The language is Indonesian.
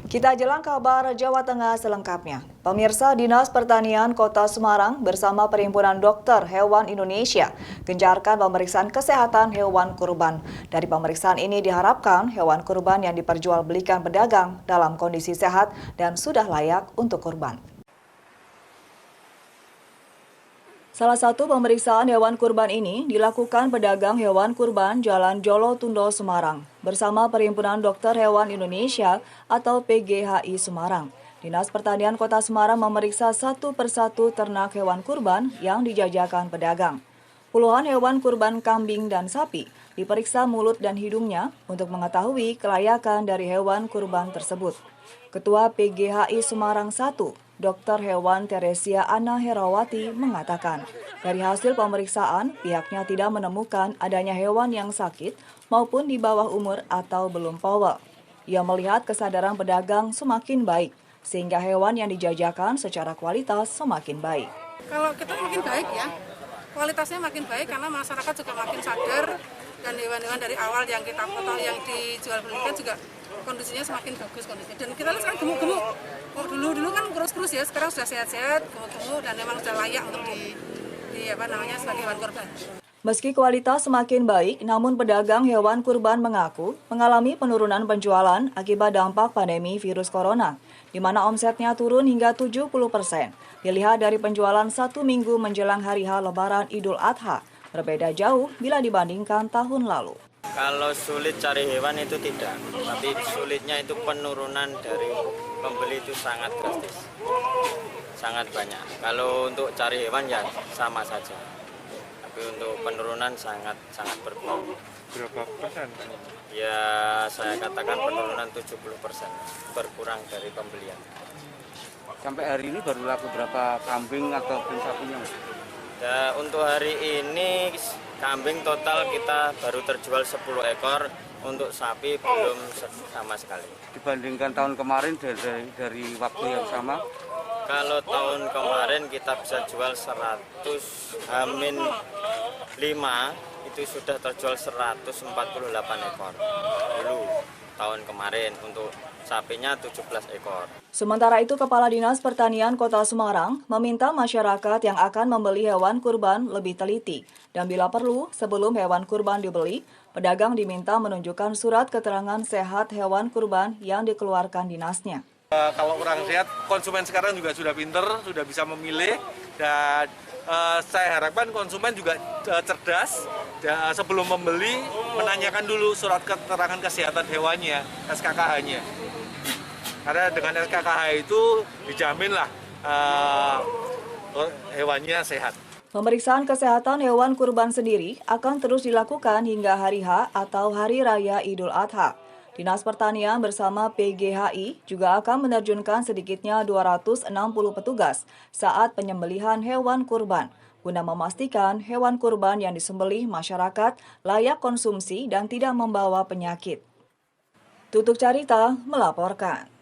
Kita jelang kabar Jawa Tengah selengkapnya. Pemirsa, Dinas Pertanian Kota Semarang bersama Perhimpunan Dokter Hewan Indonesia gencarkan pemeriksaan kesehatan hewan kurban. Dari pemeriksaan ini diharapkan hewan kurban yang diperjualbelikan pedagang dalam kondisi sehat dan sudah layak untuk kurban. Salah satu pemeriksaan hewan kurban ini dilakukan pedagang hewan kurban Jalan Jolo Tundo Semarang bersama Perhimpunan Dokter Hewan Indonesia atau PGHI Semarang. Dinas Pertanian Kota Semarang memeriksa satu persatu ternak hewan kurban yang dijajakan pedagang. Puluhan hewan kurban kambing dan sapi diperiksa mulut dan hidungnya untuk mengetahui kelayakan dari hewan kurban tersebut. Ketua PGHI Semarang 1, Dr. Hewan Teresia Anna Herawati mengatakan, dari hasil pemeriksaan pihaknya tidak menemukan adanya hewan yang sakit maupun di bawah umur atau belum powel. Ia melihat kesadaran pedagang semakin baik, sehingga hewan yang dijajakan secara kualitas semakin baik. Kalau kita makin baik ya, kualitasnya makin baik karena masyarakat juga makin sadar dan hewan-hewan dari awal yang kita potong yang dijual belikan juga kondisinya semakin bagus kondisinya. Dan kita lihat sekarang gemuk-gemuk. Oh, dulu kan kurus-kurus ya, sekarang sudah sehat-sehat, gemuk-gemuk dan memang sudah layak untuk sebagai hewan kurban. Meski kualitas semakin baik, namun pedagang hewan kurban mengaku mengalami penurunan penjualan akibat dampak pandemi virus corona, di mana omsetnya turun hingga 70%. Dilihat dari penjualan 1 minggu menjelang hari H Lebaran Idul Adha, berbeda jauh bila dibandingkan tahun lalu. Kalau sulit cari hewan itu tidak, tapi sulitnya itu penurunan dari pembeli itu sangat drastis, sangat banyak. Kalau untuk cari hewan ya sama saja, tapi untuk penurunan sangat berkurang. Berapa persen? Ya saya katakan penurunan 70% berkurang dari pembelian. Sampai hari ini baru laku berapa kambing ataupun sapinya? Ya, untuk hari ini kambing total kita baru terjual 10 ekor, untuk sapi belum sama sekali. Dibandingkan tahun kemarin dari waktu yang sama? Kalau tahun kemarin kita bisa jual 100 H-5, itu sudah terjual 148 ekor. Dulu tahun kemarin untuk sapinya 17 ekor. Sementara itu, Kepala Dinas Pertanian Kota Semarang meminta masyarakat yang akan membeli hewan kurban lebih teliti. Dan bila perlu, sebelum hewan kurban dibeli, pedagang diminta menunjukkan surat keterangan sehat hewan kurban yang dikeluarkan dinasnya. Kalau orang sehat, konsumen sekarang juga sudah pinter, sudah bisa memilih. Dan saya harapkan konsumen juga cerdas. Sebelum membeli, menanyakan dulu surat keterangan kesehatan hewannya, SKKH-nya. Karena dengan SKKH itu dijaminlah hewannya sehat. Pemeriksaan kesehatan hewan kurban sendiri akan terus dilakukan hingga hari H atau Hari Raya Idul Adha. Dinas Pertanian bersama PGHI juga akan menerjunkan sedikitnya 260 petugas saat penyembelihan hewan kurban, guna memastikan hewan kurban yang disembelih masyarakat layak konsumsi dan tidak membawa penyakit. Tutuk Carita melaporkan.